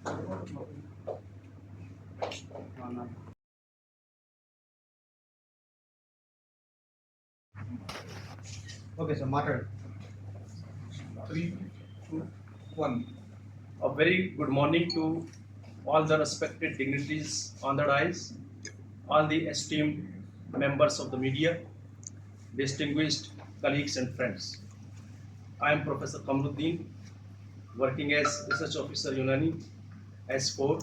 Okay, so matter. 3, 2, 1. A very good morning to all the respected dignitaries on the dais, all the esteemed members of the media, distinguished colleagues and friends. I am Professor Kamruddin, working as Research Officer Unani, S4,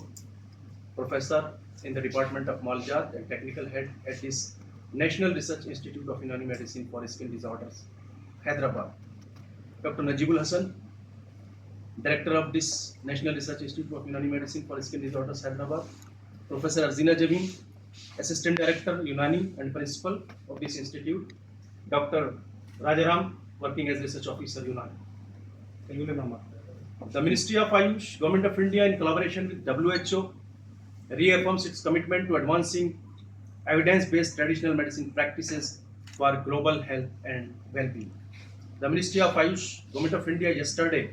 Professor in the Department of Maljat and Technical Head at this National Research Institute of Unani Medicine for Skin Disorders, Hyderabad. Dr. Najeebul Hasan, Director of this National Research Institute of Unani Medicine for Skin Disorders, Hyderabad. Professor Arzina Javin, Assistant Director, Unani and Principal of this institute. Dr. Rajaram, working as Research Officer, Unani. The Ministry of Ayush, Government of India, in collaboration with WHO, reaffirms its commitment to advancing evidence-based traditional medicine practices for global health and well-being. The Ministry of Ayush, Government of India, yesterday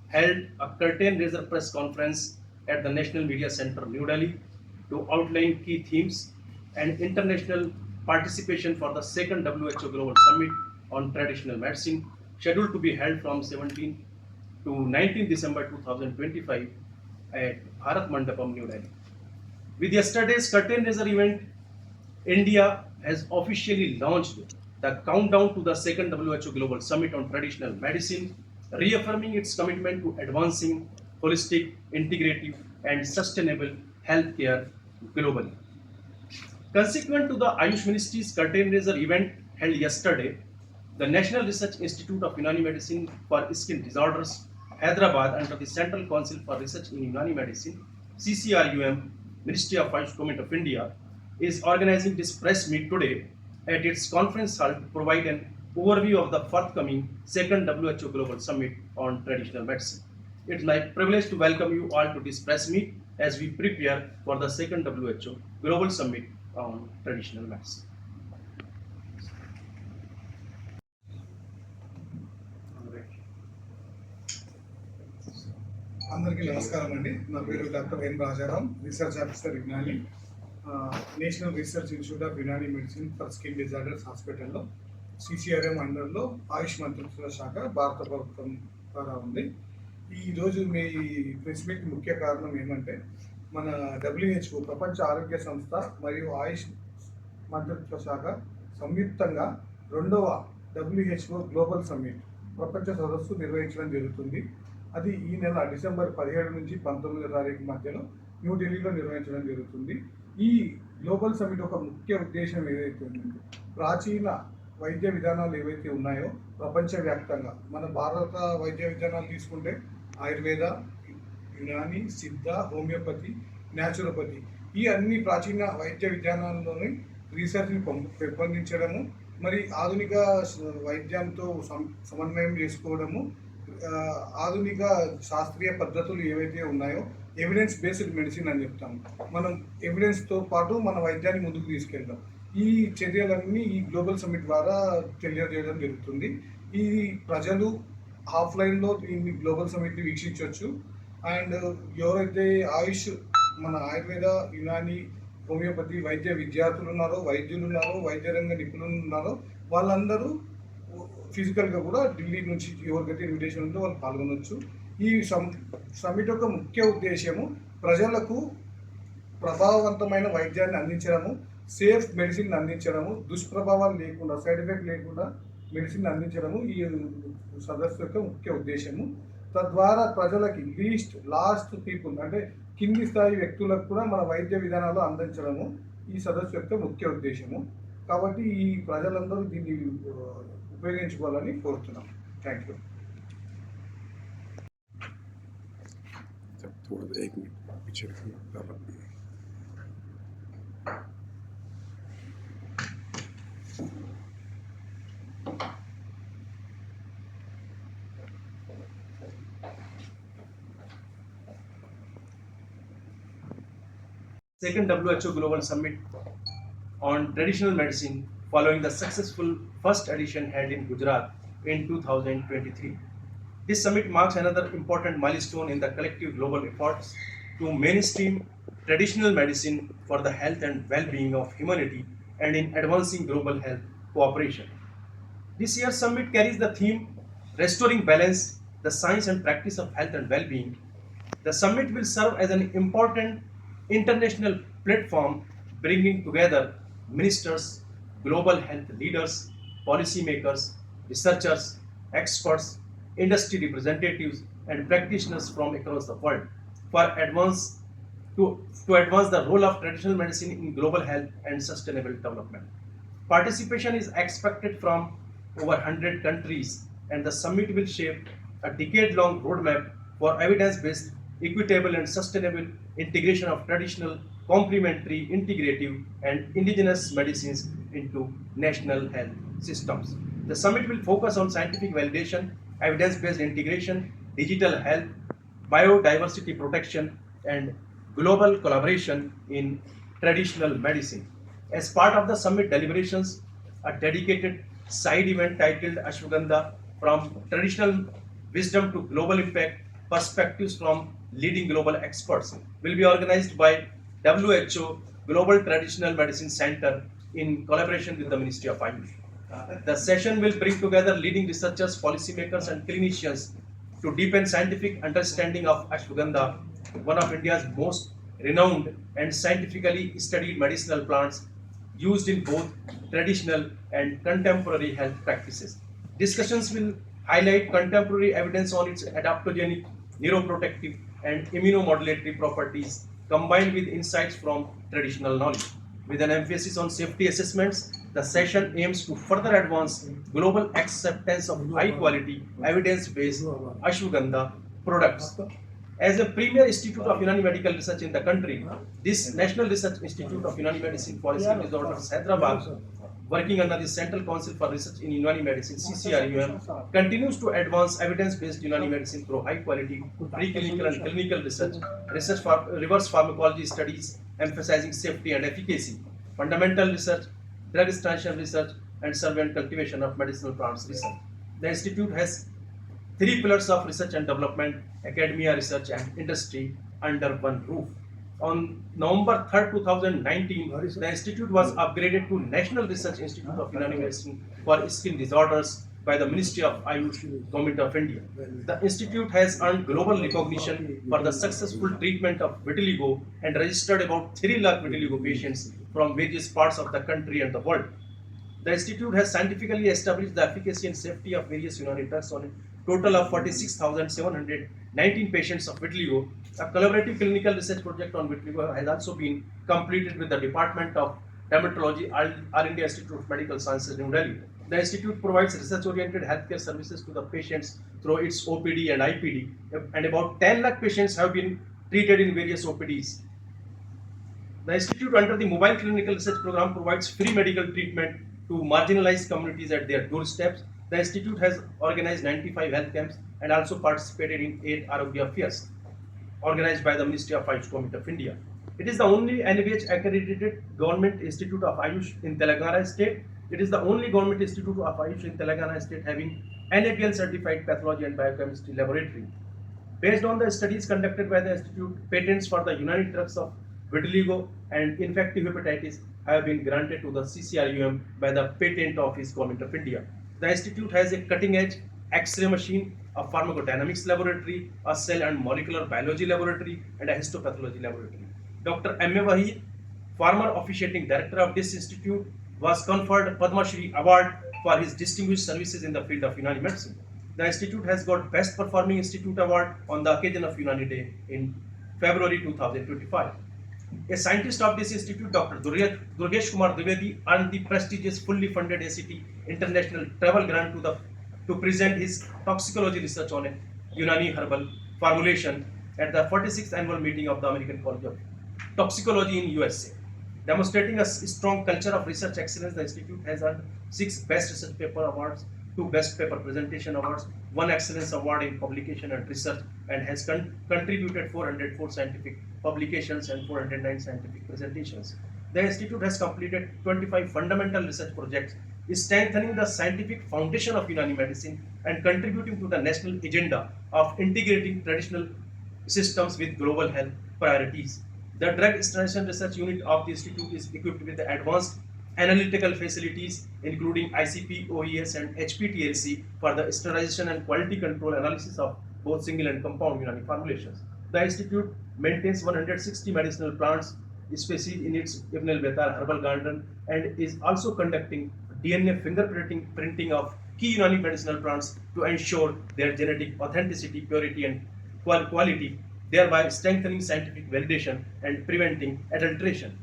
held a curtain raiser press conference at the National Media Center, New Delhi, to outline key themes and international participation for the second WHO Global Summit on Traditional Medicine, scheduled to be held from 17 to 19 December 2025 at Bharat Mandapam, New Delhi. With yesterday's curtain raiser event, India has officially launched the countdown to the second WHO Global Summit on Traditional Medicine, reaffirming its commitment to advancing holistic, integrative, and sustainable healthcare globally. Consequent to the Ayush Ministry's curtain raiser event held yesterday, the National Research Institute of Unani Medicine for Skin Disorders, Hyderabad, under the Central Council for Research in Unani Medicine, CCRUM, Ministry of Ayush, Government of India, is organizing this press meet today at its conference hall to provide an overview of the forthcoming second WHO Global Summit on Traditional Medicine. It's my privilege to welcome you all to this press meet as we prepare for the second WHO Global Summit on Traditional Medicine. అందరికీ నమస్కారం అండి. నా పేరు doctor N Rajaram, research officer Unani, National Research Institute of Unani Medicine for Skin Disorders హాస్పిటల్లో CCRM అండర్లో ఆయుష్ మంత్రిత్వ శాఖ భారత ప్రభుత్వం ద్వారా ఉంది. ఈరోజు మీ ప్రెస్ మీట్ ముఖ్య కారణం ఏమంటే, మన WHO ప్రపంచ ఆరోగ్య సంస్థ మరియు ఆయుష్ మంత్రిత్వ శాఖ సంయుక్తంగా 2వ WHO గ్లోబల్ సమ్మిట్ ప్రపంచ సదస్సు నిర్వహించడం జరుగుతుంది. అది ఈ నెల డిసెంబర్ 17 నుంచి 19 తారీఖు మధ్యలో న్యూఢిల్లీలో నిర్వహించడం జరుగుతుంది. ఈ గ్లోబల్ సమ్మిట్ ఒక ముఖ్య ఉద్దేశం ఏదైతే ఉందంటే, ప్రాచీన వైద్య విధానాలు ఏవైతే ఉన్నాయో ప్రపంచవ్యాప్తంగా, మన భారత వైద్య విధానాలు తీసుకుంటే ఆయుర్వేద, యునాని, సిద్ధ, హోమియోపతి, న్యాచురోపతి, ఈ అన్ని ప్రాచీన వైద్య విధానాల్లోని రీసెర్చ్ని పెంపొందించడము, మరి ఆధునిక వైద్యంతో సమన్వయం చేసుకోవడము, ఆధునిక శాస్త్రీయ పద్ధతులు ఏవైతే ఉన్నాయో ఎవిడెన్స్ బేస్డ్ మెడిసిన్ అని చెప్తాము. మనం ఎవిడెన్స్తో పాటు మన వైద్యాన్ని ముందుకు తీసుకెళ్తాం. ఈ చర్యలన్నీ ఈ గ్లోబల్ సమ్మిట్ ద్వారా తెలియజేయడం జరుగుతుంది. ఈ ప్రజలు ఆఫ్లైన్లో ఈ గ్లోబల్ సమ్మిట్ని వీక్షించవచ్చు. అండ్ ఎవరైతే ఆయుష్, మన ఆయుర్వేద, యునాని, హోమియోపతి వైద్య విద్యార్థులు ఉన్నారో, వైద్యులు ఉన్నారో, వైద్య రంగ నిపుణులు ఉన్నారో, వాళ్ళందరూ ఫిజికల్గా కూడా ఢిల్లీ నుంచి ఎవరికైతే ఇన్విటేషన్ ఉందో వాళ్ళు పాల్గొనవచ్చు. ఈ సమ్మిట్ యొక్క ముఖ్య ఉద్దేశము ప్రజలకు ప్రభావవంతమైన వైద్యాన్ని అందించడము, సేఫ్ మెడిసిన్ అందించడము, దుష్ప్రభావాలు లేకుండా, సైడ్ ఎఫెక్ట్ లేకుండా మెడిసిన్ అందించడము ఈ సదస్సు యొక్క ముఖ్య ఉద్దేశము. తద్వారా ప్రజలకి లాస్ట్ పీపుల్ అంటే కింది స్థాయి వ్యక్తులకు కూడా మన వైద్య విధానాలు అందించడము ఈ సదస్సు యొక్క ముఖ్య ఉద్దేశము. కాబట్టి ఈ ప్రజలందరూ దీన్ని ఉపయోగించుకోవాలని కోరుతున్నాం. Thank you. Second WHO Global Summit on Traditional Medicine following the successful first edition held in Gujarat in 2023. This summit marks another important milestone in the collective global efforts to mainstream traditional medicine for the health and well-being of humanity and in advancing global health cooperation. This year's summit carries the theme Restoring Balance, the Science and Practice of Health and Well-being. The summit will serve as an important international platform bringing together ministers, global health leaders, policymakers, researchers, experts, industry representatives, and practitioners from across the world for to advance the role of traditional medicine in global health and sustainable development. Participation is expected from over 100 countries, and the summit will shape a decade long roadmap for evidence based, equitable, and sustainable integration of traditional, complementary, integrative, and indigenous medicines into national health systems. The summit will focus on scientific validation, evidence based integration, digital health, biodiversity protection, and global collaboration in traditional medicine. As part of the summit deliberations, a dedicated side event titled Ashwagandha from Traditional Wisdom to Global Impact Perspectives from Leading Global Experts will be organized by WHO Global Traditional Medicine Center in collaboration with the Ministry of Ayush. The session will bring together leading researchers, policymakers, and clinicians to deepen scientific understanding of ashwagandha, one of India's most renowned and scientifically studied medicinal plants used in both traditional and contemporary health practices. Discussions will highlight contemporary evidence on its adaptogenic, neuroprotective, and immunomodulatory properties combined with insights from traditional knowledge. With an emphasis on safety assessments, the session aims to further advance global acceptance of high quality, evidence based ashwagandha products. As a premier institute of Unani medical research in the country, this National Research Institute of Unani Medicine for Skin Disorders, Hyderabad, working under the Central Council for Research in Unani Medicine (CCRUM), continues to advance evidence-based Unani medicine through high-quality preclinical and clinical research for reverse pharmacology studies emphasizing safety and efficacy, fundamental research, drug extraction research, and survey and cultivation of medicinal plants research. The institute has three pillars of research and development: academia, research, and industry under one roof. On November 3rd, 2019, the institute was upgraded to National Research Institute of Unani Medicine for Skin Disorders by the Ministry of Ayush, Government of India. The institute has earned global recognition for the successful treatment of vitiligo and registered about 3 lakh vitiligo patients from various parts of the country and the world. The institute has scientifically established the efficacy and safety of various Unani drugs on a total of 46,719 patients of vitiligo. A collaborative clinical research project on vitiligo has also been completed with the Department of Dermatology, All India Institute of Medical Sciences, New Delhi. The institute provides research-oriented healthcare services to the patients through its OPD and IPD, and about 10 lakh patients have been treated in various OPDs. The institute, under the Mobile Clinical Research Program, provides free medical treatment to marginalized communities at their doorsteps. The institute has organized 95 health camps and also participated in 8 Arogya fairs organized by the Ministry of Ayush, Government of India. It is the only NVH accredited government institute of Ayush in Telangana state. It is the only government institute of Ayush in Telangana state having NABL certified pathology and biochemistry laboratory. Based on the studies conducted by the institute, patents for the Unani drugs of vitiligo and infective hepatitis have been granted to the CCRUM by the Patent Office, Government of India. The institute has a cutting-edge X-ray machine, a pharmacodynamics laboratory, a cell and molecular biology laboratory, and a histopathology laboratory. Dr. M.A. Wahid, former officiating director of this institute, was conferred Padma Shri Award for his distinguished services in the field of Unani medicine. The institute has got Best Performing Institute Award on the occasion of Unani Day in February 2025. A scientist of this institute, Dr. Durgesh Kumar Dwivedi, earned the prestigious fully funded ACT international travel grant to present his toxicology research on a Unani herbal formulation at the 46th annual meeting of the American College of Toxicology in USA. Demonstrating a strong culture of research excellence, the institute has earned 6 Best Research Paper Awards, 2 Best Paper Presentation Awards, 1 Excellence Award in Publication and Research, and has contributed 404 scientific publications and 409 scientific presentations. The institute has completed 25 fundamental research projects, strengthening the scientific foundation of Unani medicine and contributing to the national agenda of integrating traditional systems with global health priorities. The Drug Standardization Research Unit of the Institute is equipped with advanced analytical facilities, including ICP, OES, and HPTLC for the standardization and quality control analysis of both single and compound Unani formulations. The Institute maintains 160 medicinal plants species in its Ibn al-Betar herbal garden and is also conducting DNA fingerprinting of key Unani medicinal plants to ensure their genetic authenticity, purity, and quality, thereby strengthening scientific validation and preventing adulteration.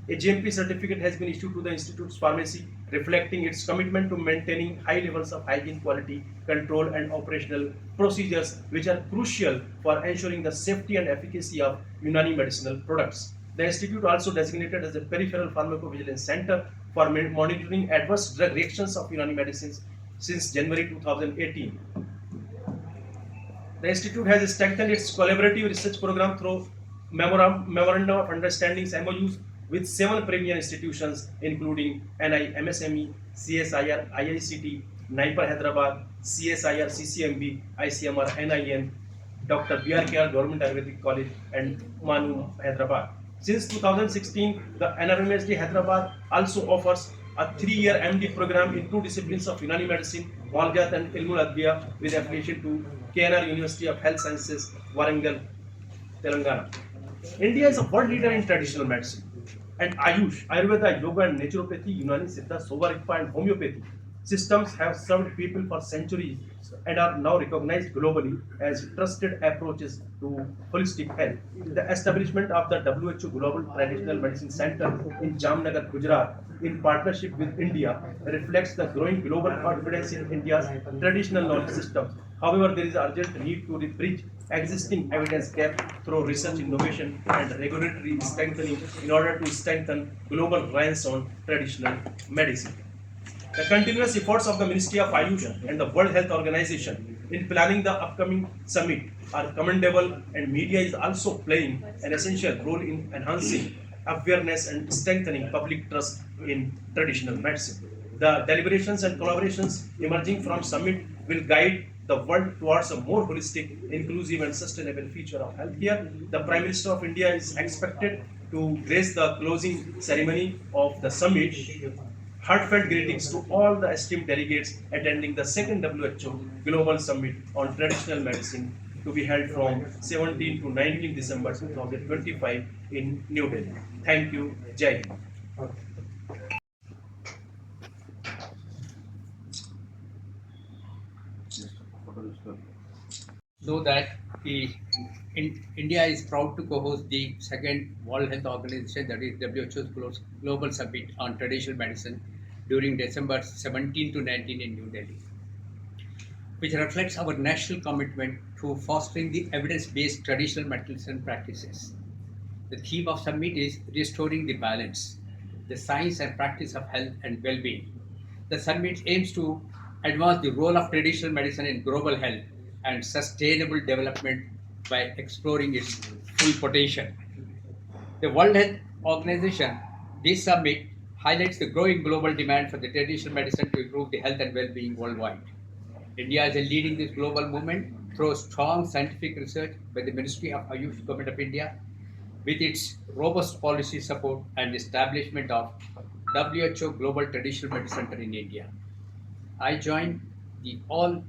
A GMP certificate has been issued to the Institute's pharmacy, reflecting its commitment to maintaining high levels of hygiene, quality control, and operational procedures, which are crucial for ensuring the safety and efficacy of Unani medicinal products. The Institute also designated as a peripheral pharmacovigilance center for monitoring adverse drug reactions of Unani medicines since January 2018. The Institute has strengthened its collaborative research program through Memorandum of Understandings MOUs with 7 premier institutions, including NIMSME, CSIR, IICT, NIPER Hyderabad, CSIR, CCMB, ICMR, NIN, Dr. BRKR Government Ayurvedic College, and Manu Hyderabad. Since 2016, the NRIUMSD Hyderabad also offers a 3-year MD program in 2 disciplines of Unani medicine, Walgat and Ilmul Adviya, with affiliation to KNR University of Health Sciences, Warangal, Telangana. India is a world leader in traditional medicine and Ayush, Ayurveda, Yoga, and Naturopathy, Unani, Siddha, Soba Rigpa, and Homeopathy systems have served people for centuries and are now recognized globally as trusted approaches to holistic health. The establishment of the WHO Global Traditional Medicine Center in Jamnagar, Gujarat, in partnership with India, reflects the growing global confidence in India's traditional knowledge systems. However, there is urgent need to bridge existing evidence gap through research innovation and regulatory strengthening in order to strengthen global reliance on traditional medicine. The continuous efforts of the Ministry of Ayush and the World Health Organization in planning the upcoming summit are commendable, and media is also playing an essential role in enhancing awareness and strengthening public trust in traditional medicine. The deliberations and collaborations emerging from summit will guide the world towards a more holistic, inclusive, and sustainable future of healthcare. The Prime Minister of India is expected to grace the closing ceremony of the summit. Heartfelt greetings to all the esteemed delegates attending the second WHO Global Summit on Traditional Medicine to be held from 17 to 19 December 2025 in New Delhi. Thank you. Jai Hind. Know that India is proud to co-host the second World Health Organization, that is WHO's Global Summit on Traditional Medicine during December 17 to 19 in New Delhi, which reflects our national commitment to fostering the evidence-based traditional medicine practices. The theme of summit is restoring the balance, the science and practice of health and well-being. The summit aims to advance the role of traditional medicine in global health and sustainable development by exploring its full potential. The World Health Organization, this summit highlights the growing global demand for the traditional medicine to improve the health and well-being worldwide. India is leading this global movement through strong scientific research by the Ministry of Ayush, Government of India, with its robust policy support and establishment of WHO Global Traditional Medicine Center in India. I join the all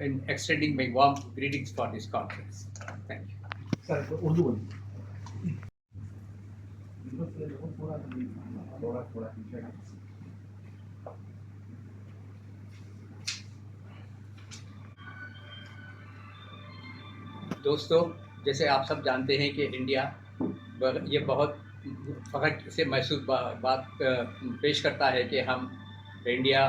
in extending my warm greetings for this conference. Thank you. दोस्तों, जैसे आप सब जानते हैं कि India ये बहुत फख्र से महसूस बात पेश करता है कि हम इंडिया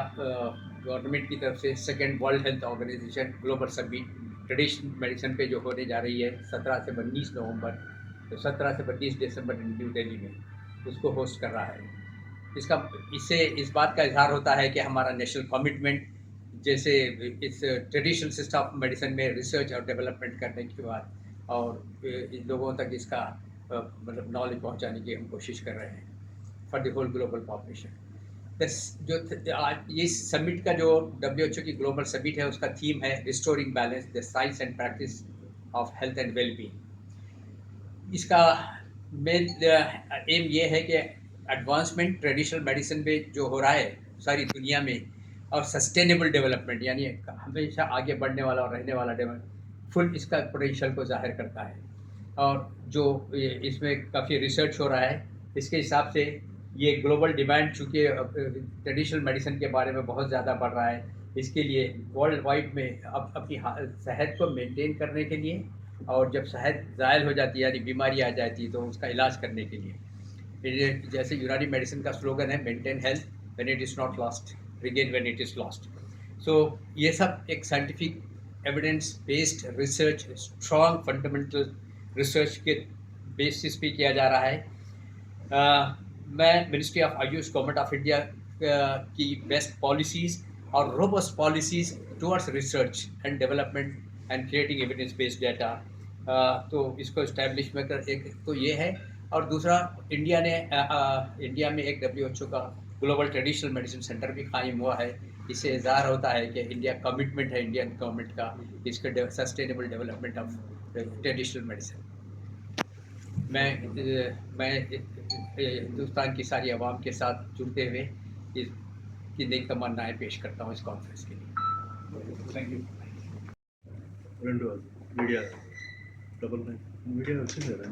गवर्नमेंट की तरफ से second World Health Organization global summit traditional medicine पे जो होने जा रही है 17 से 19 नवंबर, तो 17 से 22 दिसंबर न्यू दिल्ली में उसको होस्ट कर रहा है। इससे इस बात का इजहार होता है कि हमारा नेशनल कमिटमेंट जैसे इस ट्रेडिशनल सिस्टम ऑफ मेडिसिन में रिसर्च और डेवलपमेंट करने के बाद और इन लोगों तक इसका मतलब नॉलेज पहुंचाने की हम कोशिश कर रहे हैं for the whole global population. जो ये समिट का जो WHO की ग्लोबल समिट है उसका थीम है restoring balance the science and practice of health and well-being. इसका मेन एम ये है कि एडवांसमेंट ट्रेडिशनल मेडिसिन में जो हो रहा है सारी दुनिया में, और सस्टेनेबल डेवलपमेंट यानी हमेशा आगे बढ़ने वाला और रहने वाला डेवलप फुल इसका पोटेंशियल को जाहिर करता है। और जो इसमें काफ़ी रिसर्च हो रहा है, इसके हिसाब से ये ग्लोबल डिमांड चूँकि ट्रेडिशनल मेडिसिन के बारे में बहुत ज़्यादा बढ़ रहा है, इसके लिए वर्ल्ड वाइड में अब अपनी सेहत को मेंटेन करने के लिए, और जब सेहत ज़ायल हो जाती है यानी बीमारी आ जाती है तो उसका इलाज करने के लिए, जैसे यूनानी मेडिसिन का स्लोगन है maintain health when it is not lost, regain when it is lost. So ये सब एक scientific evidence based research, strong fundamental research के बेसिस पे किया जा रहा है। मैं ministry of AYUSH government of India की बेस्ट पॉलिसीज़ और robust policies towards research and development and creating evidence based data, तो इसको इस्टेब्लिश में कर एक तो ये है। और दूसरा इंडिया में एक WHO का ग्लोबल ट्रेडिशनल मेडिसिन सेंटर भी कायम हुआ है। इससे इज़हार होता है कि इंडिया कमिटमेंट है इंडियन गवर्नमेंट का इसके sustainable development of traditional medicine. मैं हिंदुस्तान की सारी आवाम के साथ जुड़ते हुए इसकी नेक तमन्नाएं पेश करता हूँ इस कॉन्फ्रेंस के लिए। Thank you. రెండు మీడియా డబుల్ మీడియా వచ్చింది కదా